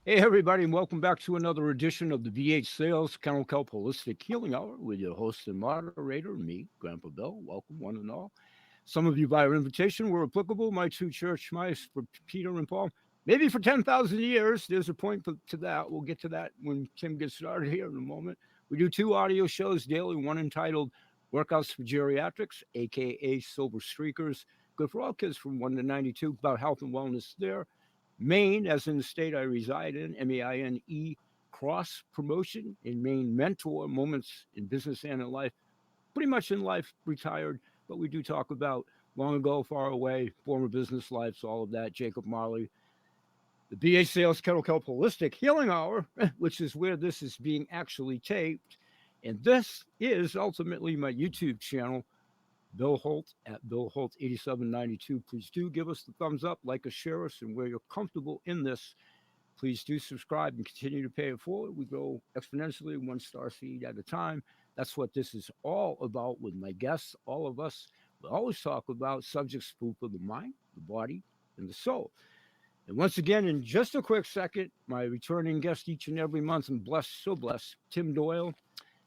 Hey, everybody, and welcome back to another edition of the VH Sales Kennel Kelp Holistic Healing Hour with your host and moderator, me, Grampa Bell. Welcome, one and all. Some of you, by our invitation, were applicable. My two church mice for Peter and Paul. Maybe for 10,000 years. There's a point to that. We'll get to that when Tim gets started here in a moment. We do two audio shows daily, one entitled Workouts for Geriatrics, aka Silver Streakers. Good for all kids from 1 to 92, about health and wellness there. Maine, as in the state I reside in, Maine, cross promotion in Maine, mentor moments in business and in life, pretty much in life, retired, but we do talk about long ago, far away, former business lives, all of that. Jacob Marley, the BA Sales Kettle Kelp Holistic Healing Hour, which is where this is being actually taped. And this is ultimately my YouTube channel, Bill Holt at Bill Holt 8792. Please do give us the thumbs up, like us, share us, and where you're comfortable in this, please do subscribe and continue to pay it forward. We go exponentially, one star seed at a time. That's what this is all about with my guests, all of us. We always talk about subjects food for the mind, the body, and the soul. And once again, in just a quick second, my returning guest each and every month, and blessed, so blessed, Tim Doyle,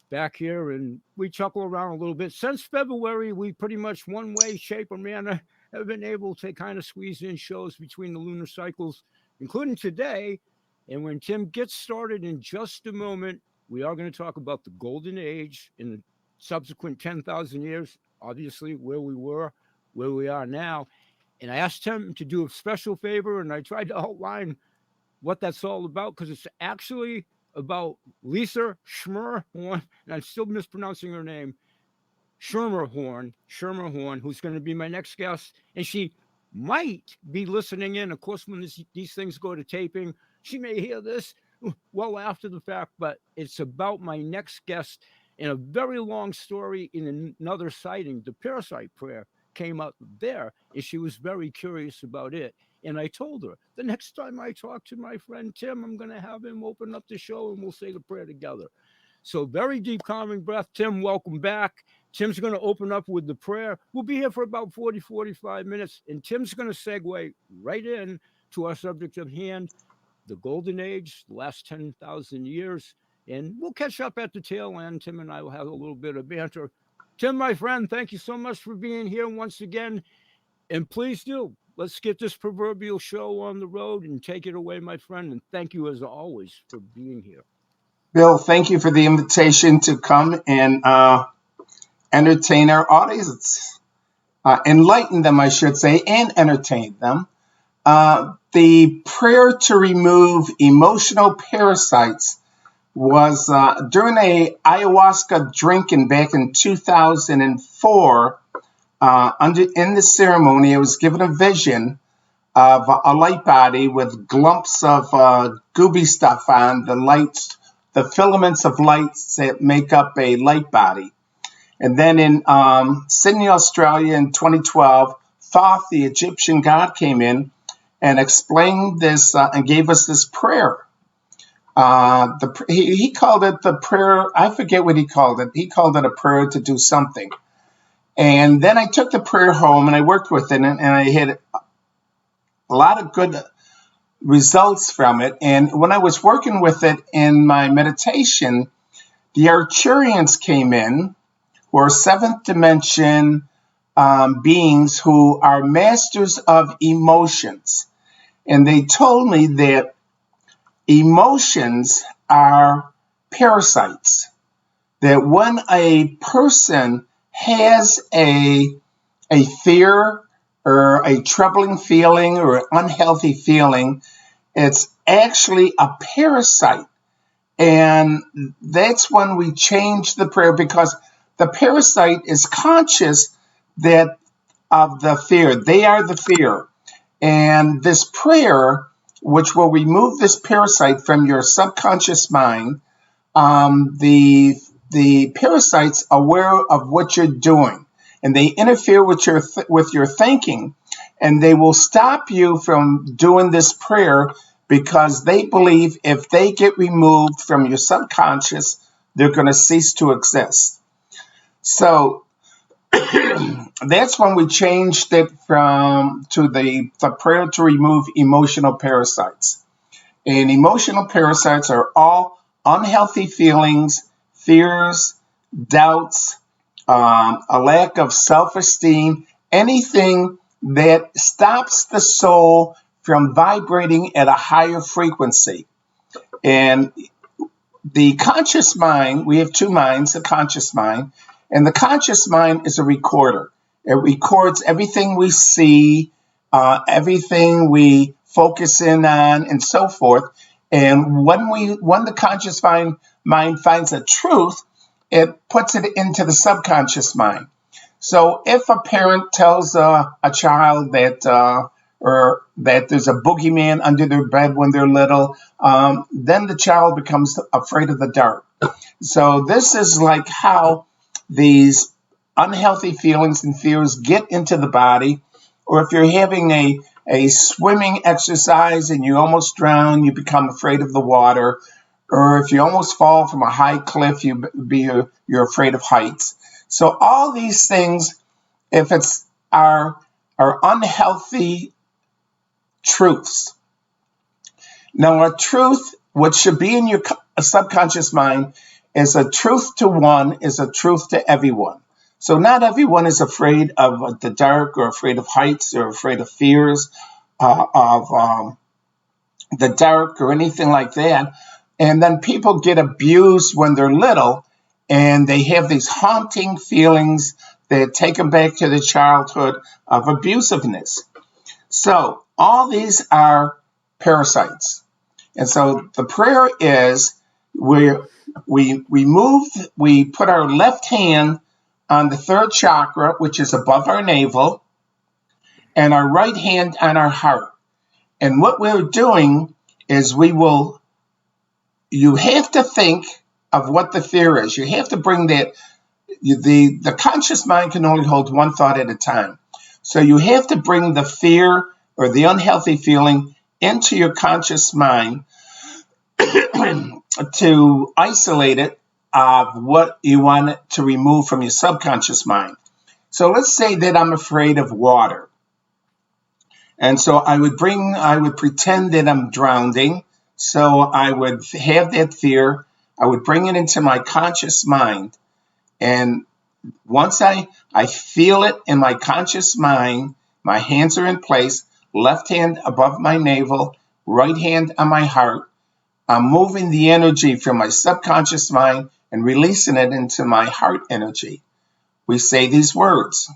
back here, and we chuckle around a little bit. Since February, we pretty much one way, shape, or manner have been able to kind of squeeze in shows between the lunar cycles, including today. And when Tim gets started in just a moment, we are going to talk about the golden age in the subsequent 10,000 years, obviously, where we were, where we are now. And I asked Tim to do a special favor, and I tried to outline what that's all about because it's actually about Lisa Schmerhorn, and I'm still mispronouncing her name, Schermerhorn, who's going to be my next guest, and she might be listening in. Of course, when these things go to taping, she may hear this well after the fact, but it's about my next guest in a very long story in another sighting. The parasite prayer came up there, and she was very curious about it. And I told her the next time I talk to my friend Tim, I'm going to have him open up the show and we'll say the prayer together. So, very deep, calming breath. Tim, welcome back. Tim's going to open up with the prayer. We'll be here for about 40, 45 minutes, and Tim's going to segue right in to our subject of hand, the golden age, the last 10,000 years. And we'll catch up at the tail end. Tim and I will have a little bit of banter. Tim, my friend, thank you so much for being here once again. And please do, let's get this proverbial show on the road and take it away, my friend. And thank you, as always, for being here. Bill, thank you for the invitation to come and entertain our audience, enlighten them, I should say, and entertain them. The prayer to remove emotional parasites was during a ayahuasca drinking back in 2004. In the ceremony, I was given a vision of a light body with glumps of gooby stuff on the lights, the filaments of lights that make up a light body. And then in Sydney, Australia in 2012, Thoth, the Egyptian god, came in and explained this and gave us this prayer. He called it the prayer. I forget what he called it. He called it a prayer to do something. And then I took the prayer home and I worked with it, and I had a lot of good results from it. And when I was working with it in my meditation, the Arcturians came in, who are seventh dimension beings who are masters of emotions. And they told me that emotions are parasites, that when a person has a fear or a troubling feeling or an unhealthy feeling, it's actually a parasite. And that's when we change the prayer, because the parasite is conscious that of the fear. They are the fear. And this prayer, which will remove this parasite from your subconscious mind, the parasite's aware of what you're doing, and they interfere with your thinking, and they will stop you from doing this prayer because they believe if they get removed from your subconscious, they're going to cease to exist. So that's when we changed it to the prayer to remove emotional parasites. And emotional parasites are all unhealthy feelings, fears, doubts, a lack of self-esteem, anything that stops the soul from vibrating at a higher frequency. And the conscious mind, we have two minds, the conscious mind, and the conscious mind is a recorder. It records everything we see, everything we focus in on, and so forth. And when the conscious mind finds a truth, it puts it into the subconscious mind. So if a parent tells a child that or that there's a boogeyman under their bed when they're little, then the child becomes afraid of the dark. So this is like how these unhealthy feelings and fears get into the body. Or if you're having a swimming exercise and you almost drown, you become afraid of the water. Or if you almost fall from a high cliff, you're afraid of heights. So all these things, if it's our unhealthy truths. Now, a truth, what should be in your subconscious mind, is a truth to one, is a truth to everyone. So not everyone is afraid of the dark or afraid of heights or afraid of fears of the dark or anything like that. And then people get abused when they're little, and they have these haunting feelings that take them back to the childhood of abusiveness. So all these are parasites. And so the prayer is we put our left hand on the third chakra, which is above our navel, and our right hand on our heart. And what we're doing is you have to think of what the fear is. You have to bring that, the conscious mind can only hold one thought at a time. So you have to bring the fear or the unhealthy feeling into your conscious mind to isolate it of what you want it to remove from your subconscious mind. So let's say that I'm afraid of water. And so I would pretend that I'm drowning. So I would have that fear. I would bring it into my conscious mind. And once I feel it in my conscious mind, my hands are in place, left hand above my navel, right hand on my heart. I'm moving the energy from my subconscious mind and releasing it into my heart energy. We say these words.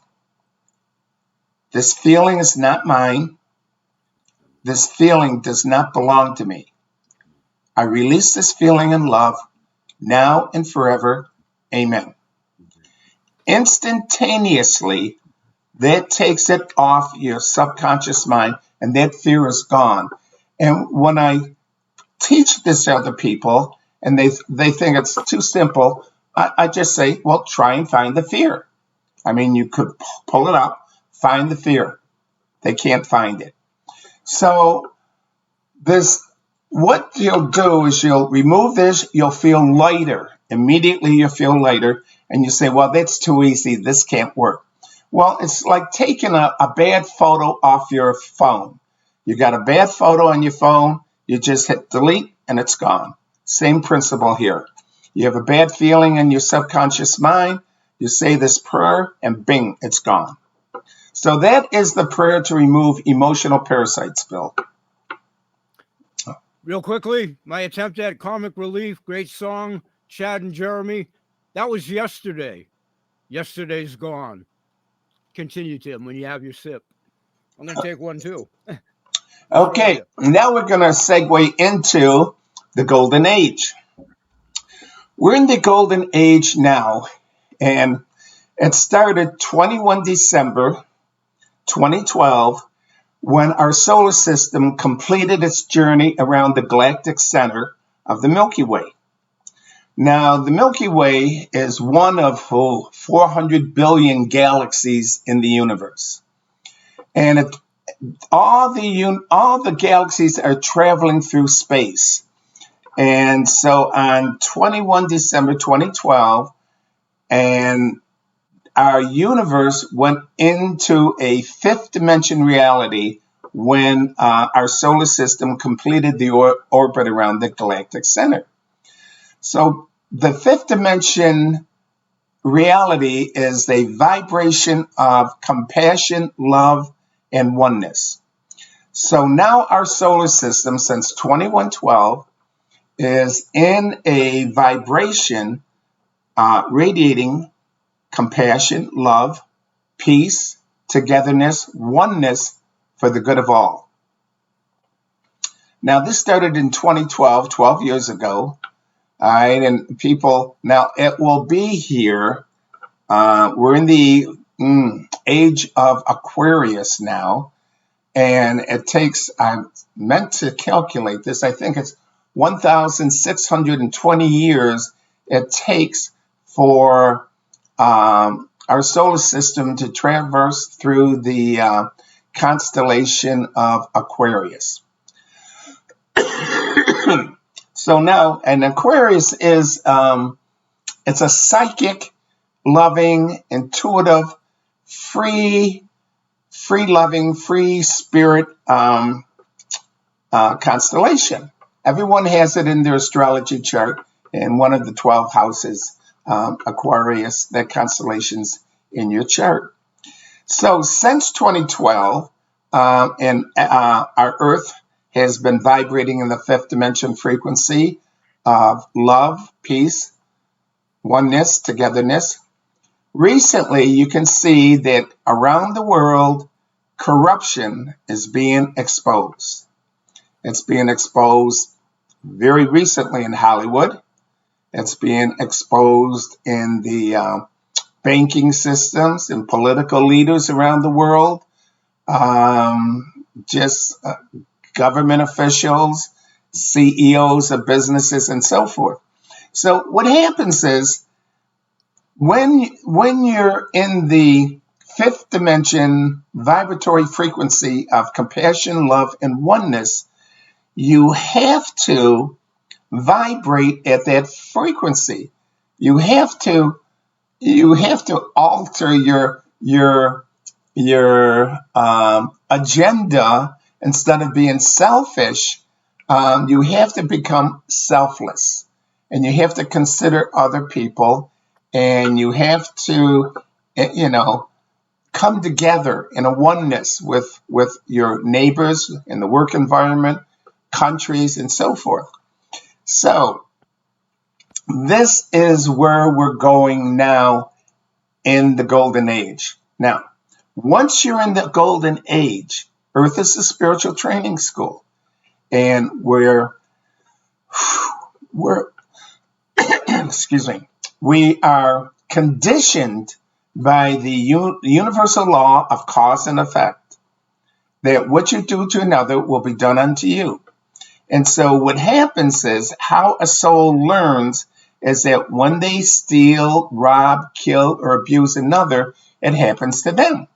This feeling is not mine. This feeling does not belong to me. I release this feeling in love, now and forever. Amen. Instantaneously, that takes it off your subconscious mind, and that fear is gone. And when I teach this to other people, and they think it's too simple, I just say, well, try and find the fear. I mean, you could pull it up, find the fear. They can't find it. So what you'll do is you'll remove this, you'll feel lighter. Immediately you'll feel lighter, and you say, well, that's too easy, this can't work. Well, it's like taking a bad photo off your phone. You got a bad photo on your phone, you just hit delete, and it's gone. Same principle here. You have a bad feeling in your subconscious mind, you say this prayer, and bing, it's gone. So that is the prayer to remove emotional parasites, Bill. Real quickly, my attempt at comic relief, great song, Chad and Jeremy. That was yesterday. Yesterday's gone. Continue, Tim, when you have your sip. I'm going to take one too. Okay, now we're going to segue into the golden age. We're in the golden age now, and it started 21 December 2012 when our solar system completed its journey around the galactic center of the Milky Way. Now, the Milky Way is one of 400 billion galaxies in the universe. And all the galaxies are traveling through space. And so on 21 December 2012, and our universe went into a fifth dimension reality when our solar system completed the orbit around the galactic center. So the fifth dimension reality is a vibration of compassion, love, and oneness. So now our solar system, since 2112, is in a vibration radiating compassion, love, peace, togetherness, oneness for the good of all. Now, this started in 2012, 12 years ago. All right, and people, now it will be here. We're in the age of Aquarius now, and it takes, I meant to calculate this, I think it's 1,620 years it takes for our solar system to traverse through the constellation of Aquarius. So now, and Aquarius is, it's a psychic, loving, intuitive, free loving, free spirit constellation. Everyone has it in their astrology chart in one of the 12 houses, Aquarius, that constellation's in your chart. So since 2012, and our Earth has been vibrating in the fifth dimension frequency of love, peace, oneness, togetherness. Recently, you can see that around the world, corruption is being exposed. It's being exposed very recently in Hollywood. It's being exposed in the banking systems and political leaders around the world. Government officials, CEOs of businesses, and so forth. So what happens is when you're in the fifth dimension vibratory frequency of compassion, love, and oneness, you have to vibrate at that frequency. You have to alter your agenda. Instead of being selfish, you have to become selfless, and you have to consider other people, and you have to, come together in a oneness with your neighbors in the work environment, countries, and so forth. So this is where we're going now in the golden age. Now, once you're in the golden age, Earth is a spiritual training school, and we're excuse me, we are conditioned by the universal law of cause and effect, that what you do to another will be done unto you. And so what happens is, how a soul learns is that when they steal, rob, kill, or abuse another, it happens to them.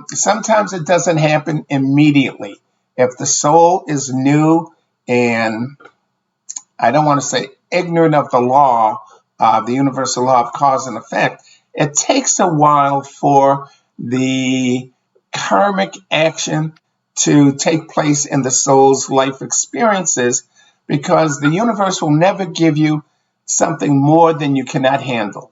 Sometimes it doesn't happen immediately. If the soul is new and, I don't want to say ignorant of the law, the universal law of cause and effect, it takes a while for the karmic action to take place in the soul's life experiences, because the universe will never give you something more than you cannot handle.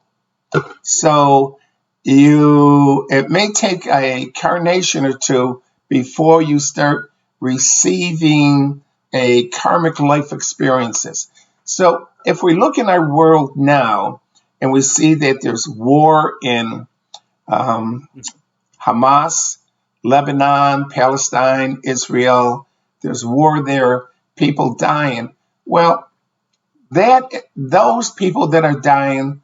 So it may take a carnation or two before you start receiving a karmic life experiences. So if we look in our world now and we see that there's war in Hamas, Lebanon, Palestine, Israel, there's war there, people dying. Well, those people that are dying,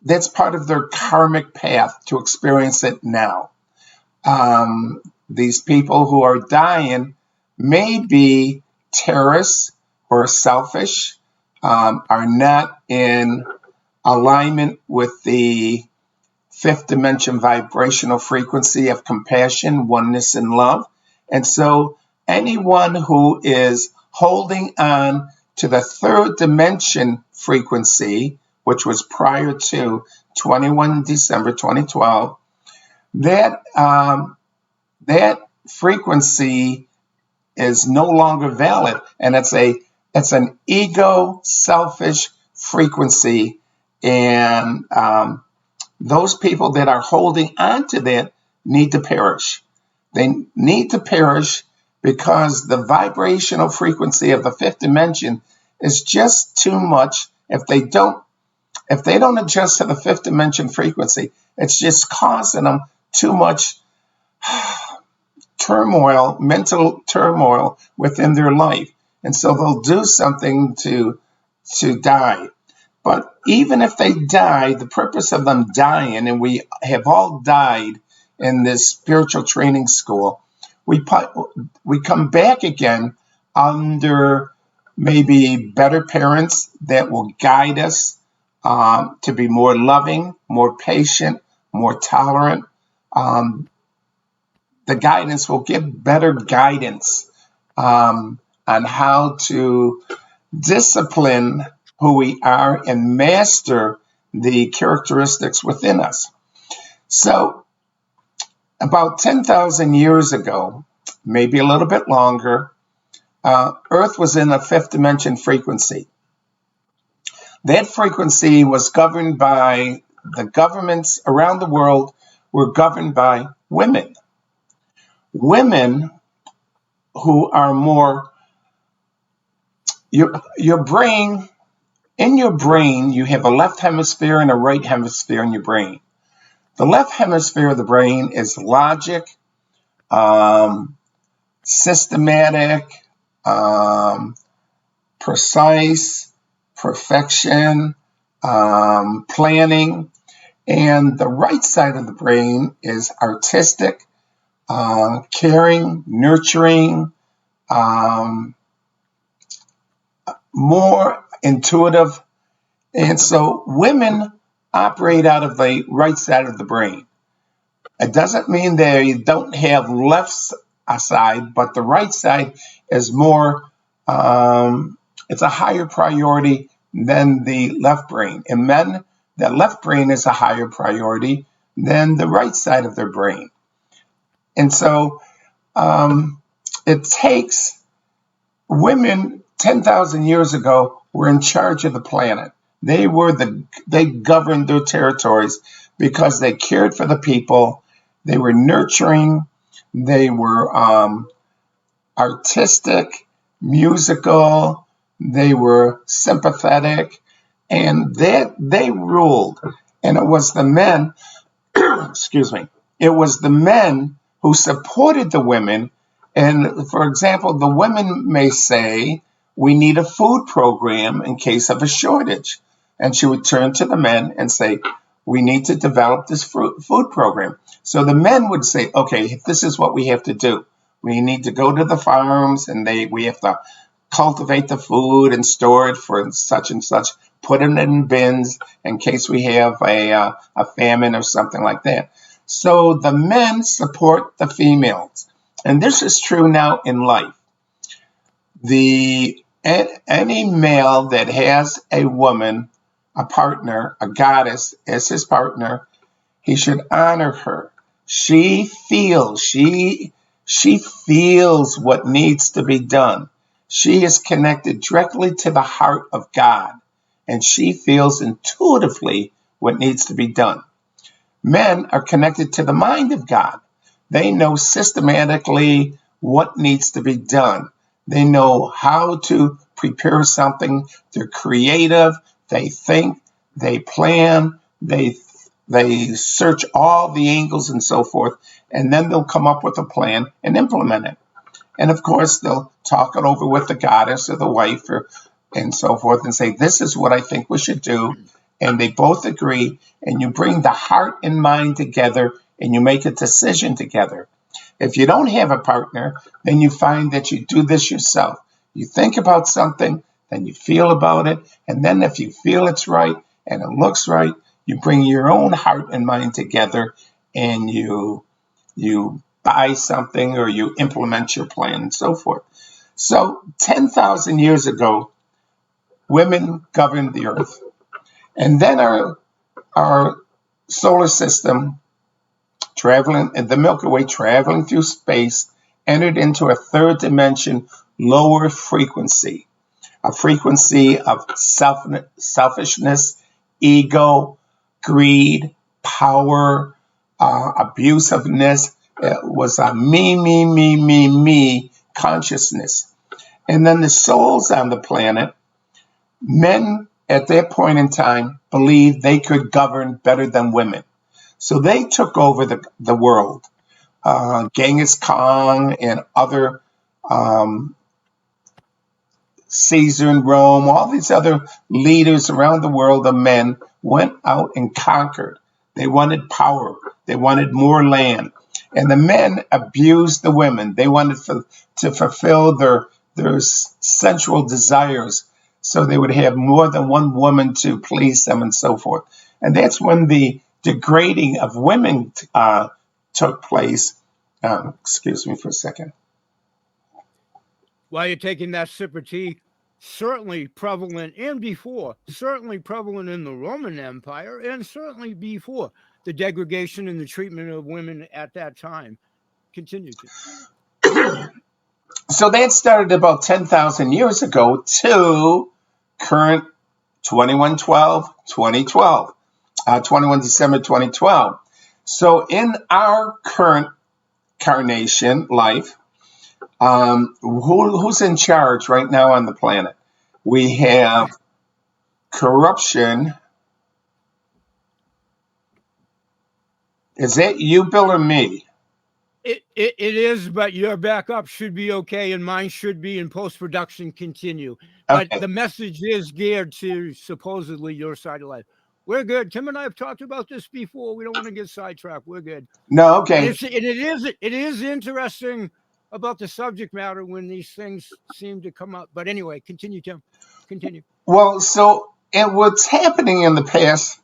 that's part of their karmic path to experience it now. These people who are dying may be terrorists or selfish, are not in alignment with the fifth dimension vibrational frequency of compassion, oneness, and love. And so anyone who is holding on to the third dimension frequency, which was prior to 21 December 2012, that frequency is no longer valid, and it's an ego selfish frequency, and those people that are holding on to that need to perish. They need to perish because the vibrational frequency of the fifth dimension is just too much. If they don't adjust to the fifth dimension frequency, it's just causing them too much turmoil, mental turmoil within their life. And so they'll do something to die. But even if they die, the purpose of them dying, and we have all died in this spiritual training school, we come back again under maybe better parents that will guide us to be more loving, more patient, more tolerant. The guidance will give better guidance on how to discipline who we are and master the characteristics within us. So about 10,000 years ago, maybe a little bit longer, Earth was in a fifth dimension frequency. That frequency was governed by the governments around the world, were governed by women. Women who are more, your brain, in your brain, you have a left hemisphere and a right hemisphere in your brain. The left hemisphere of the brain is logic, systematic, precise, perfection, planning. And the right side of the brain is artistic, caring, nurturing, more intuitive. And so women operate out of the right side of the brain. It doesn't mean they don't have left side, but the right side is more, it's a higher priority than the left brain. In men, the left brain is a higher priority than the right side of their brain. And so it takes women 10,000 years ago were in charge of the planet. They governed their territories because they cared for the people. They were nurturing. They were artistic, musical. They were sympathetic, and they ruled. And it was the men, excuse me, it was the men who supported the women. And for example, the women may say, we need a food program in case of a shortage. And she would turn to the men and say, we need to develop this food program. So the men would say, okay, this is what we have to do. We need to go to the farms and we have to cultivate the food and store it for such and such, put it in bins in case we have a famine or something like that. So the men support the females. And this is true now in life. Any male that has a woman, a partner, a goddess as his partner, he should honor her. She feels what needs to be done. She is connected directly to the heart of God, and she feels intuitively what needs to be done. Men are connected to the mind of God. They know systematically what needs to be done. They know how to prepare something. They're creative. They think. They plan. They search all the angles and so forth, and then they'll come up with a plan and implement it. And of course, they'll talk it over with the goddess or the wife and so forth and say, this is what I think we should do. And they both agree, and you bring the heart and mind together, and you make a decision together. If you don't have a partner, then you find that you do this yourself. You think about something, then you feel about it, and then if you feel it's right and it looks right, you bring your own heart and mind together, and you buy something or you implement your plan and so forth. So 10,000 years ago, women governed the earth. And then our solar system, traveling, and the Milky Way traveling through space, entered into a third dimension, lower frequency, a frequency of selfishness, ego, greed, power, abusiveness. It was a me consciousness. And then the souls on the planet, men at that point in time believed they could govern better than women. So they took over the world. Genghis Khan and other Caesar in Rome, all these other leaders around the world of men went out and conquered. They wanted power. They wanted more land. And the men abused the women. They wanted to fulfill their sensual desires, so they would have more than one woman to please them and so forth. And that's when the degrading of women took place. Excuse me for a second. While you're taking that sip of tea, certainly prevalent and before, certainly prevalent in the Roman Empire, and certainly before the degradation and the treatment of women at that time. Continue to. So that started about 10,000 years ago to current 21 December 2012. So in our current carnation life, who's in charge right now on the planet? We have corruption. Is that you, Bill, or me? It is, but your backup should be okay, and mine should be in post-production continue. But Okay. the message is geared to supposedly your side of life. We're good. Tim and I have talked about this before. We don't want to get sidetracked. We're good. No, okay. And it is interesting about the subject matter when these things seem to come up. But anyway, continue, Tim. Continue. Well, and what's happening in the past,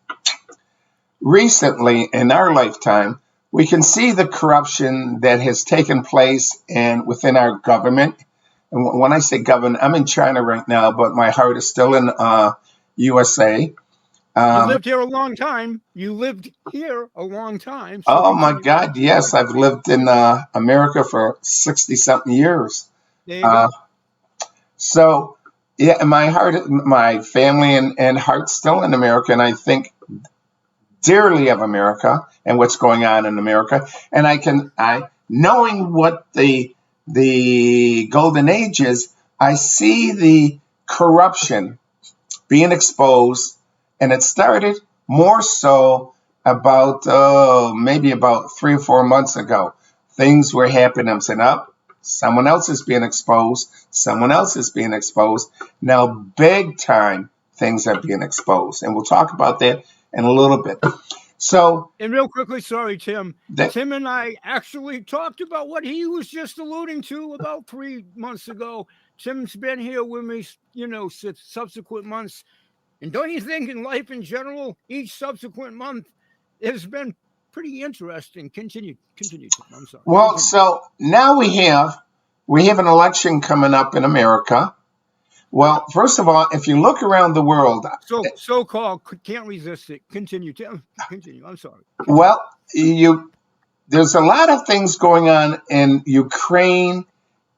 recently in our lifetime, we can see the corruption that has taken place within our government. And when I say government, I'm in China right now, but my heart is still in USA. You lived here a long time. So oh my God, yes, I've lived in America for 60-something years. There you go. So, yeah, my family and heart's still in America, and I think dearly of America and what's going on in America. And knowing what the golden age is, I see the corruption being exposed, and it started more so maybe about 3 or 4 months ago. Things were happening. I'm saying, someone else is being exposed. Someone else is being exposed. Now, big time things are being exposed. And we'll talk about that in a little bit. So, and real quickly, sorry, Tim. Tim and I actually talked about what he was just alluding to about 3 months ago. Tim's been here with me, subsequent months. And don't you think in life in general, each subsequent month has been pretty interesting? Continue, Tim. I'm sorry. Well, so now we have an election coming up in America. Well, first of all, if you look around the world, so-called can't resist it. Continue, Tim. Continue. I'm sorry. Continue. Well, there's a lot of things going on in Ukraine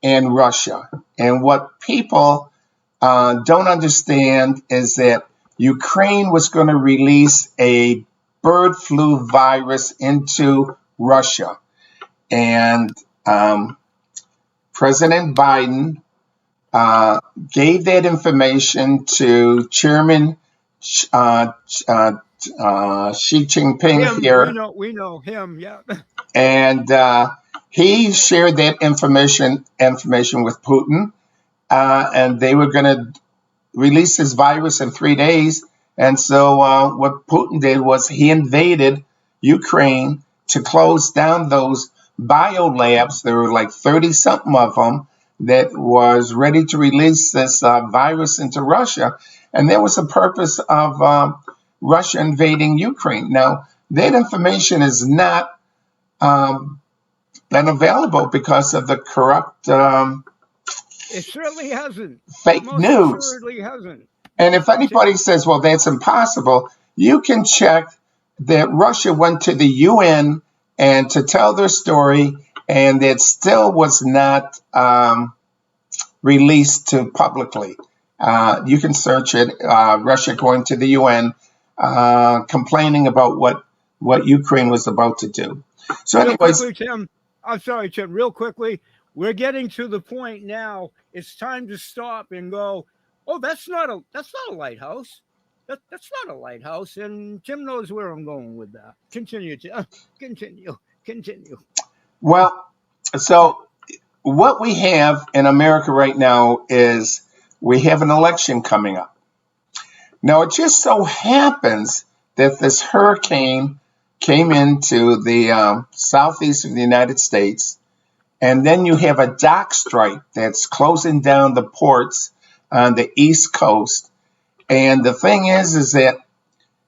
and Russia, and what people don't understand is that Ukraine was going to release a bird flu virus into Russia, and President Biden gave that information to Chairman Xi Jinping here. We know him, yeah. And he shared that information with Putin, and they were going to release this virus in 3 days. And so what Putin did was he invaded Ukraine to close down those biolabs. There were like 30-something of them that was ready to release this virus into Russia. And that was the purpose of Russia invading Ukraine. Now, that information is not been available because of the corrupt it certainly hasn't. Fake news. Certainly hasn't. And if anybody says, well, that's impossible, you can check that Russia went to the UN and to tell their story, and it still was not released to publicly. You can search it. Russia going to the UN, complaining about what Ukraine was about to do. So, Real anyways, quickly, Tim. I'm sorry, Tim. Real quickly, we're getting to the point now. It's time to stop and go. Oh, that's not a lighthouse. That's not a lighthouse. And Tim knows where I'm going with that. Continue, Tim. Continue. well, so what we have in America right now is we have an election coming up. Now, it just so happens that this hurricane came into the southeast of the United States, and then you have a dock strike that's closing down the ports on the East Coast. And the thing is that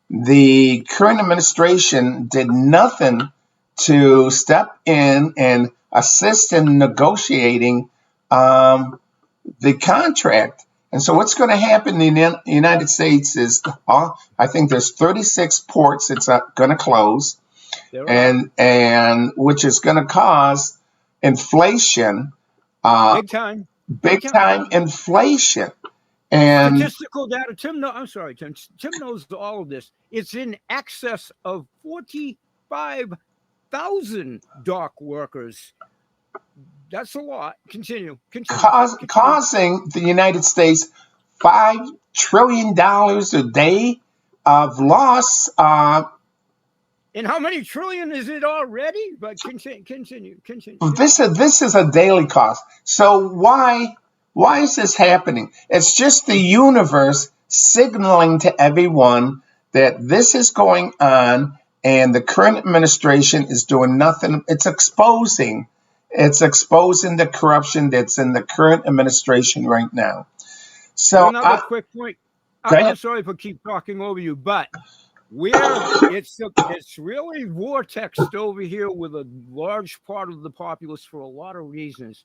the current administration did nothing to step in and assist in negotiating the contract. And so what's going to happen in the United States is, I think there's 36 ports it's going to close, and which is going to cause inflation, big time inflation. And statistical data. I'm sorry, Tim. Tim knows all of this. It's in excess of 45,000 dock workers. That's a lot. Continue. Causing the United States $5 trillion a day of loss. And how many trillion is it already? But continue. This is a daily cost. So why is this happening? It's just the universe signaling to everyone that this is going on, and the current administration is doing nothing. It's exposing the corruption that's in the current administration right now. So another quick point. I'm sorry for keep talking over you, but where it's really vortexed over here with a large part of the populace for a lot of reasons.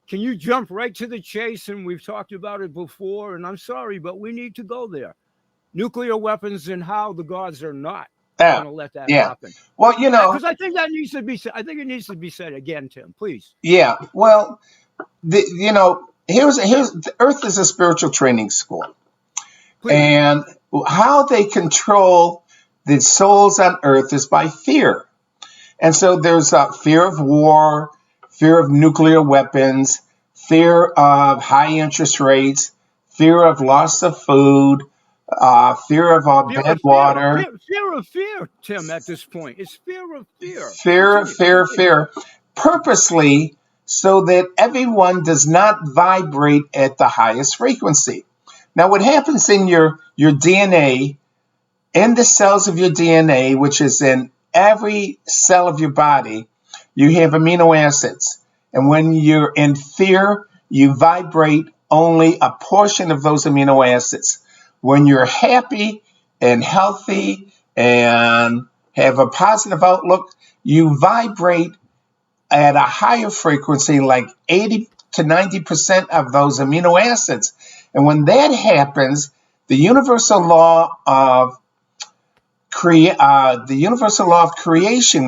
Can you jump right to the chase? And we've talked about it before, and I'm sorry, but we need to go there. Nuclear weapons and how the gods are not going to let that happen. Well, because I think that needs to be said. I think it needs to be said again, Tim. Please. Yeah. Well, here's Earth is a spiritual training school. Please. And how they control the souls on Earth is by fear. And so there's fear of war, fear of nuclear weapons, fear of high interest rates, fear of loss of food, fear of bad water. Fear of fear, Tim, at this point. It's fear of fear. Fear. Purposely so that everyone does not vibrate at the highest frequency. Now, what happens in your DNA, in the cells of your DNA, which is in every cell of your body, you have amino acids. And when you're in fear, you vibrate only a portion of those amino acids. When you're happy and healthy and have a positive outlook, you vibrate at a higher frequency, like 80 to 90% of those amino acids. And when that happens, the universal law of creation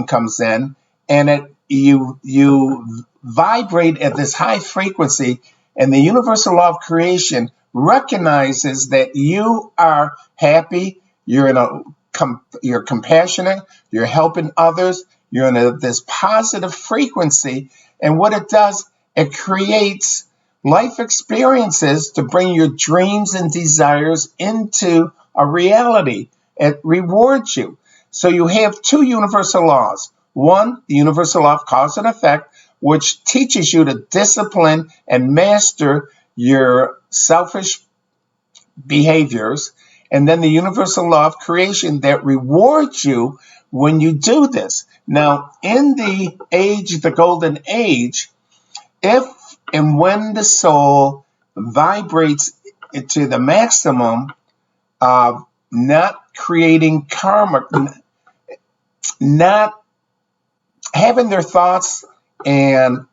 comes in, and you vibrate at this high frequency, and the universal law of creation recognizes that you are happy, you're compassionate, you're helping others, you're in this positive frequency, and what it does, it creates life experiences to bring your dreams and desires into a reality. It rewards you. So you have two universal laws. One, the universal law of cause and effect, which teaches you to discipline and master your selfish behaviors. And then the universal law of creation that rewards you when you do this. Now, in the golden age, if and when the soul vibrates to the maximum of not creating karma, not having their thoughts and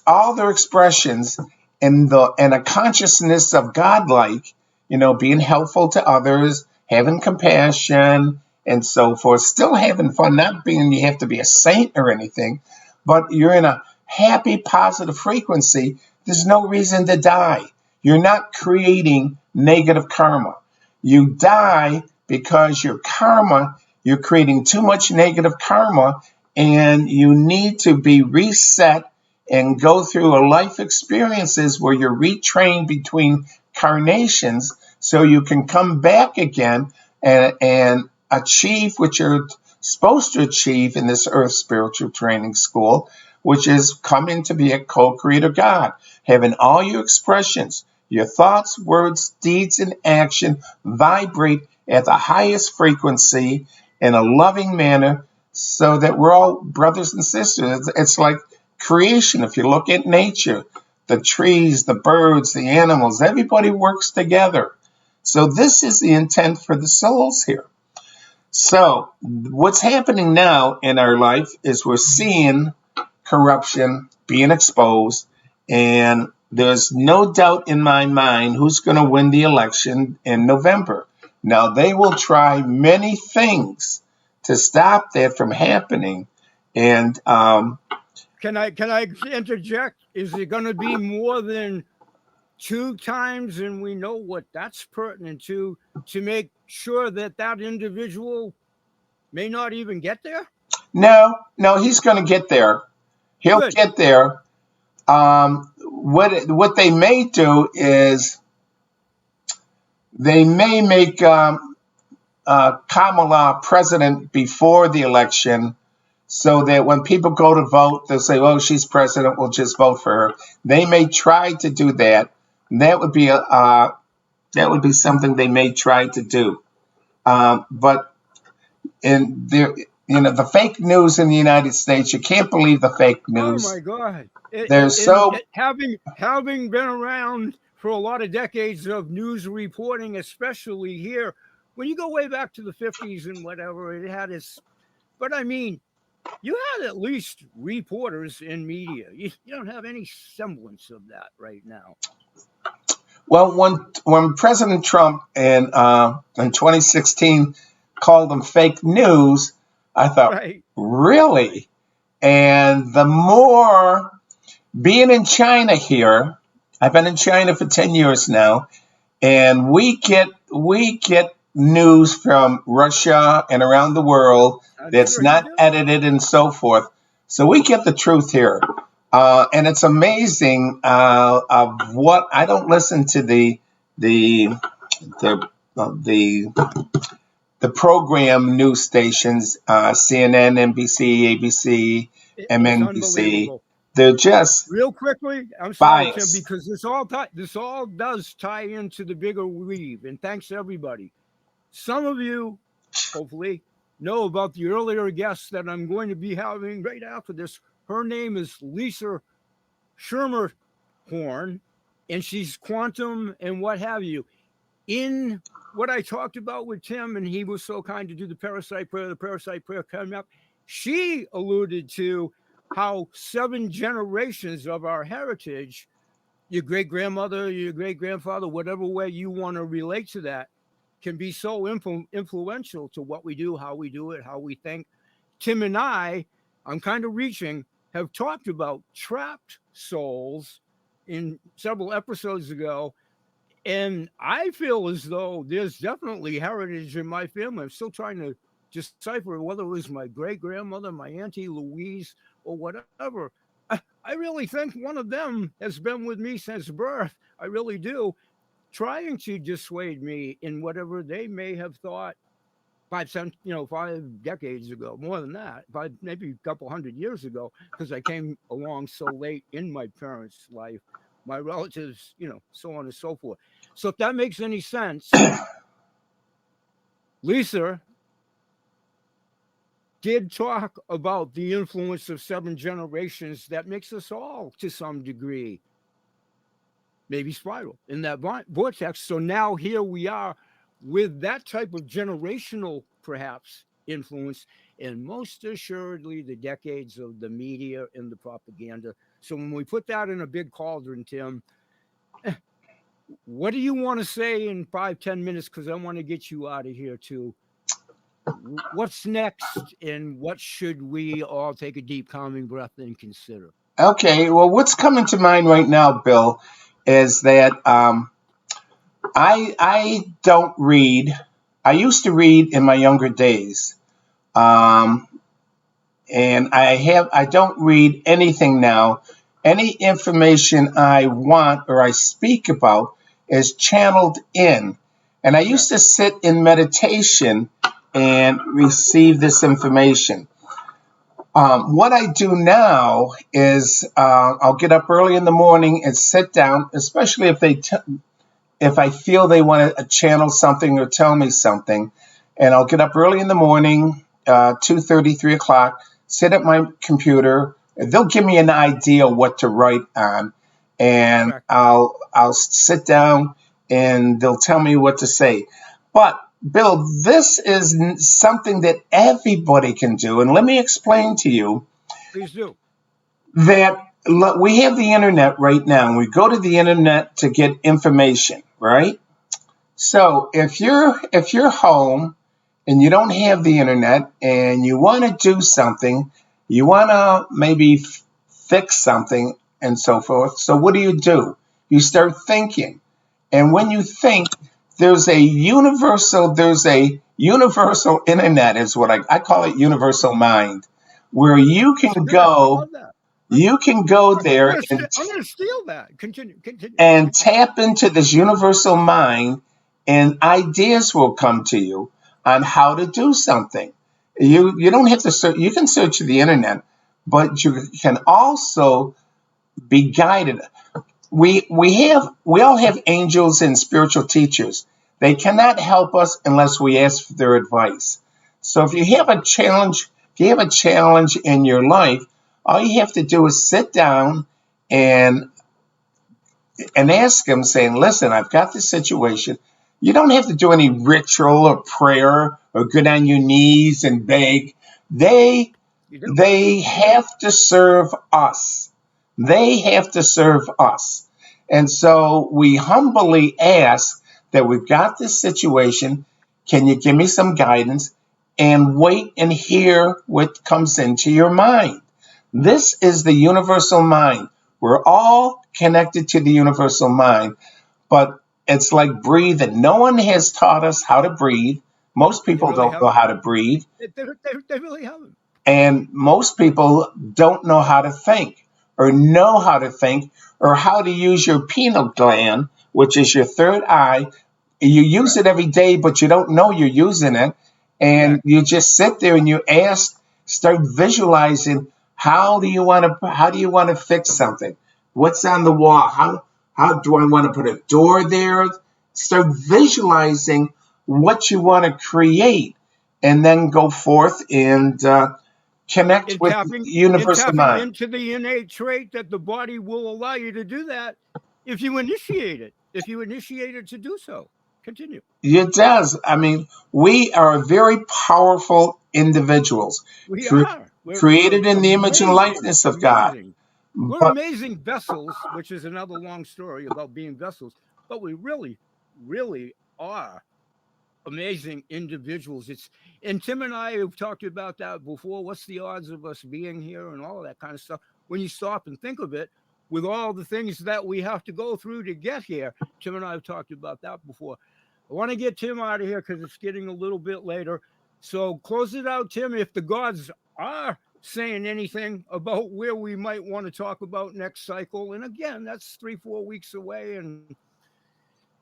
all their expressions in a consciousness of godlike, being helpful to others, having compassion, and so forth, still having fun, not being you have to be a saint or anything, but you're in a happy, positive frequency, there's no reason to die. You're not creating negative karma. You die because your karma, you're creating too much negative karma, and you need to be reset and go through a life experiences where you're retrained between carnations so you can come back again and achieve what you're supposed to achieve in this earth spiritual training school, which is coming to be a co-creator God, having all your expressions, your thoughts, words, deeds, and action vibrate at the highest frequency in a loving manner so that we're all brothers and sisters. It's like creation. If you look at nature, the trees, the birds, the animals, everybody works together. So this is the intent for the souls here. So what's happening now in our life is we're seeing corruption being exposed, and there's no doubt in my mind who's going to win the election in November. Now, they will try many things to stop that from happening. And Can I interject? Is it going to be more than 2 times? And we know what that's pertinent to make sure that that individual may not even get there. no, he's going to get there. He'll Good. get there. What they may do is they may make Kamala president before the election, so that when people go to vote, they'll say, "Oh, she's president. We'll just vote for her." They may try to do that. That would be something they may try to do. But in there, the fake news in the United States, you can't believe the fake Oh news. my God! There's so Having been around for a lot of decades of news reporting, especially here, when you go way back to the 50s and whatever, it had its. But I mean, you had at least reporters in media. You don't have any semblance of that right now. well when President Trump in 2016 called them fake news, I thought, Right. really? And the more being in China here, I've been in China for 10 years now, and we get news from Russia and around the world I'm that's sure you not do. edited and so forth. So we get the truth here, and it's amazing of what I don't listen to the the the program news stations, CNN, NBC, ABC, It's MNBC. unbelievable. They're just Real quickly, I'm sorry, Tim, biased. because this all does tie into the bigger weave. And thanks to everybody. Some of you, hopefully, know about the earlier guest that I'm going to be having right after this. Her name is Lisa Schermerhorn, and she's quantum and what have you. In what I talked about with Tim, and he was so kind to do the parasite prayer coming up, she alluded to how 7 generations of our heritage, your great grandmother, your great grandfather, whatever way you want to relate to that, can be so influential to what we do, how we do it, how we think. Tim and I'm kind of reaching, have talked about trapped souls in several episodes ago. And I feel as though there's definitely heritage in my family. I'm still trying to decipher whether it was my great grandmother, my Auntie Louise, or whatever. I really think one of them has been with me since birth. I really do, trying to dissuade me in whatever they may have thought 5 decades ago, more than that, maybe a couple 100 years ago, because I came along so late in my parents' life, my relatives, so on and so forth. So if that makes any sense, Lisa did talk about the influence of 7 generations that makes us all, to some degree, maybe spiral in that vortex. So now here we are with that type of generational, perhaps, influence, and most assuredly the decades of the media and the propaganda. So when we put that in a big cauldron, Tim, what do you want to say in 5, 10 minutes? Because I want to get you out of here too. What's next, and what should we all take a deep, calming breath and consider? Okay, well, what's coming to mind right now, Bill, is that I don't read. I used to read in my younger days, um, and I don't read anything now. Any information I want or I speak about is channeled in, and I Yeah. used to sit in meditation and receive this information. What I do now is I'll get up early in the morning and sit down, especially if I feel they want to channel something or tell me something, and I'll get up early in the morning, 2:30, 3 o'clock, sit at my computer. They'll give me an idea what to write on, and Correct. I'll sit down and they'll tell me what to say. But Bill, this is something that everybody can do, and let me explain to you Please do. that we have the internet right now, and we go to the internet to get information, right? So if you're home and you don't have the internet and you want to do something, you want to maybe fix something and so forth. So what do? You start thinking. And when you think, there's a universal internet is what I call it, universal mind, where That's good. I love that. you can go I'm there gonna I'm gonna steal that. Continue. Continue. and Continue. tap into this universal mind, and ideas will come to you on how to do something. You don't have to search. You can search the internet, but you can also be guided. We all have angels and spiritual teachers. They cannot help us unless we ask for their advice. So Yes, sir. if you have a challenge in your life, all you have to do is sit down and ask them, saying, listen, I've got this situation. You don't have to do any ritual or prayer or get on your knees and beg. They You do. they You do. have to serve us. They have to serve us. And so we humbly ask that we've got this situation. Can you give me some guidance? And wait and hear what comes into your mind. This is the universal mind. We're all connected to the universal mind, but it's like breathing. No one has taught us how to breathe. Most They people really don't know haven't. how to breathe, They really haven't. and most people don't know how to think or how to use your pineal gland, which is your third eye. You use Correct. it every day, but you don't know you're using it. And Correct. you just sit there and you start visualizing, how do you want to fix something? What's on the wall? How do I want to put a door there? Start visualizing what you want to create, and then go forth and connect And with tapping and universal tapping mind. into the innate trait that the body will allow you to do that if you initiate it. If you initiate it to do so. Continue. It does. I mean, we are very powerful individuals, We cre- are. We're created in the image and amazing. likeness of God. Amazing. We're But amazing vessels, which is another long story about being vessels, but we really, really are amazing individuals. It's and Tim and I have talked about that before. What's the odds of us being here and all of that kind of stuff? When you stop and think of it, with all the things that we have to go through to get here, Tim and I have talked about that before. I want to get Tim out of here because it's getting a little bit later. So close it out, Tim. If the gods are saying anything about where we might want to talk about next cycle, and again, that's 3, 4 weeks away, and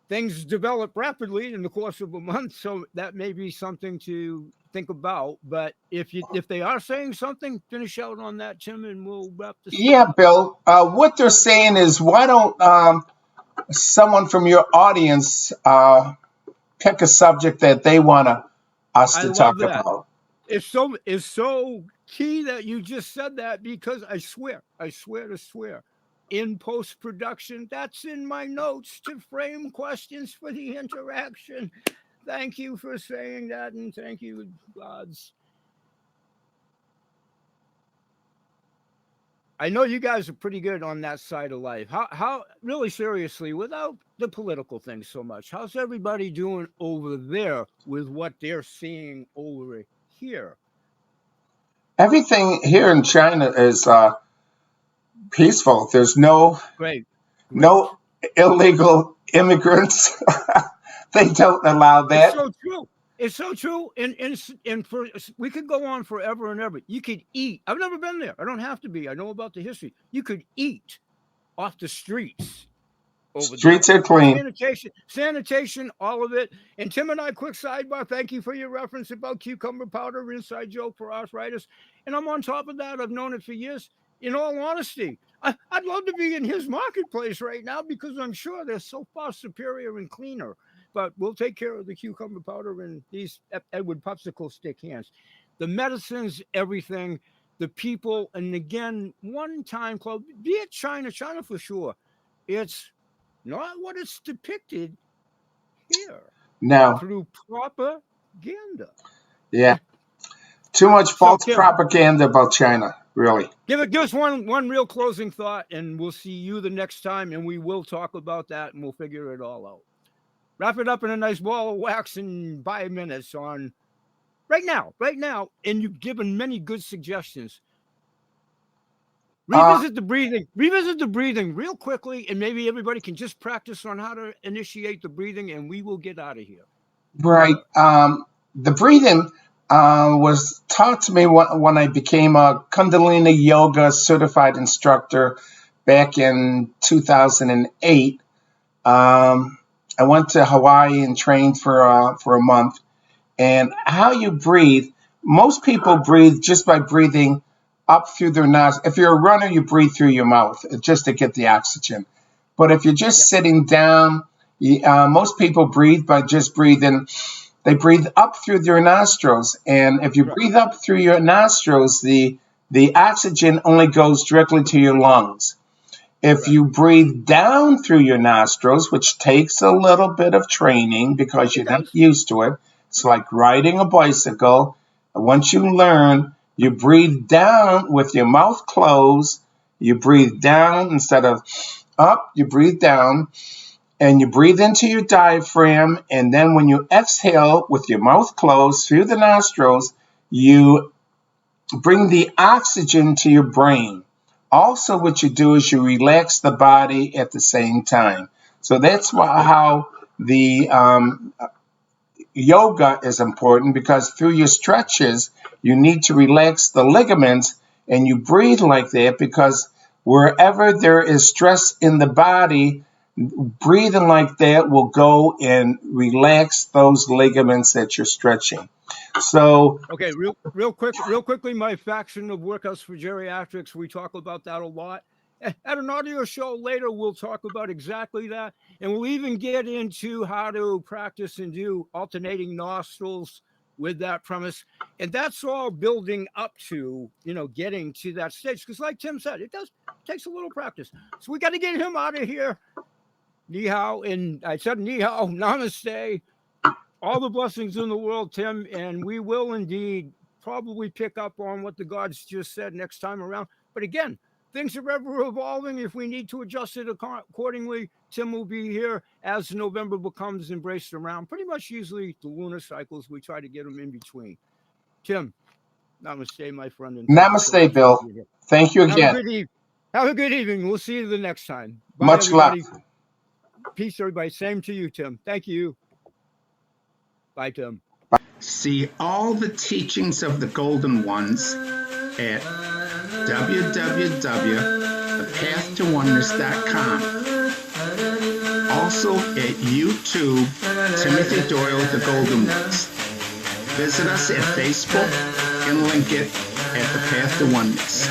things develop rapidly in the course of a month, so that may be something to think about. But if they are saying something, finish out on that, Tim, and we'll wrap this thing yeah, up. Bill, what they're saying is, why don't someone from your audience pick a subject that they want us I to love talk that. about? It's so key that you just said that, because I swear to swear, in post production, that's in my notes to frame questions for the interaction. Thank you for saying that, and thank you, gods. I know you guys are pretty good on that side of life. How really seriously, without the political thing so much, how's everybody doing over there with what they're seeing over here? Everything here in China is peaceful. There's Great, great. no illegal immigrants. They don't allow It's that. so true. It's so true. And for we could go on forever and ever. You could eat. I've never been there. I don't have to be. I know about the history. You could eat off the streets over there. Streets are clean. Sanitation, all of it. And Tim and I, quick sidebar. Thank you for your reference about cucumber powder, inside joke for arthritis. And I'm on top of that. I've known it for years. In all honesty, I'd love to be in his marketplace right now because I'm sure they're so far superior and cleaner. But we'll take care of the cucumber powder and these Edward popsicle stick hands. The medicines, everything, the people, and again, one time club, be it China for sure. It's not what it's depicted here No. through propaganda. Yeah. Too much So, false Tim, propaganda about China, really. give us one real closing thought, and we'll see you the next time, and we will talk about that, and we'll figure it all out. Wrap it up in a nice ball of wax in 5 minutes on right now. And you've given many good suggestions. Revisit the breathing real quickly, and maybe everybody can just practice on how to initiate the breathing, and we will get out of here. Right. The breathing was taught to me when I became a Kundalini Yoga certified instructor back in 2008. I went to Hawaii and trained for a month. And how you breathe, most people breathe just by breathing up through their nose. If you're a runner, you breathe through your mouth just to get the oxygen. But if you're just sitting down, most people breathe by just breathing. They breathe up through their nostrils. And if you breathe up through your nostrils, the oxygen only goes directly to your lungs. If you breathe down through your nostrils, which takes a little bit of training because you're not used to it, it's like riding a bicycle. Once you learn, you breathe down with your mouth closed. You breathe down instead of up, you breathe down. And you breathe into your diaphragm. And then when you exhale with your mouth closed through the nostrils, you bring the oxygen to your brain. Also, what you do is you relax the body at the same time. So that's how the yoga is important, because through your stretches, you need to relax the ligaments, and you breathe like that because wherever there is stress in the body, breathing like that will go and relax those ligaments that you're stretching. So okay, real quickly, my faction of workouts for geriatrics, we talk about that a lot. At an audio show later, we'll talk about exactly that, and we'll even get into how to practice and do alternating nostrils with that premise, and that's all building up to getting to that stage. Because, like Tim said, it takes a little practice. So we got to get him out of here. Ni hao, and I said ni hao, namaste. All the blessings in the world, Tim, and we will indeed probably pick up on what the gods just said next time around. But again, things are ever evolving. If we need to adjust it accordingly, Tim will be here as November becomes embraced around. Pretty much usually the lunar cycles, we try to get them in between. Tim, namaste, my friend. And namaste, so Bill. Thank you again. Have a good evening. We'll see you the next time. Bye, much everybody. love. Peace, everybody. Same to you, Tim. Thank you. Bye, Tim. See all the teachings of the Golden Ones at www.thepathtowoneness.com. Also at YouTube, Timothy Doyle, The Golden Ones. Visit us at Facebook and link it at The Path to Oneness.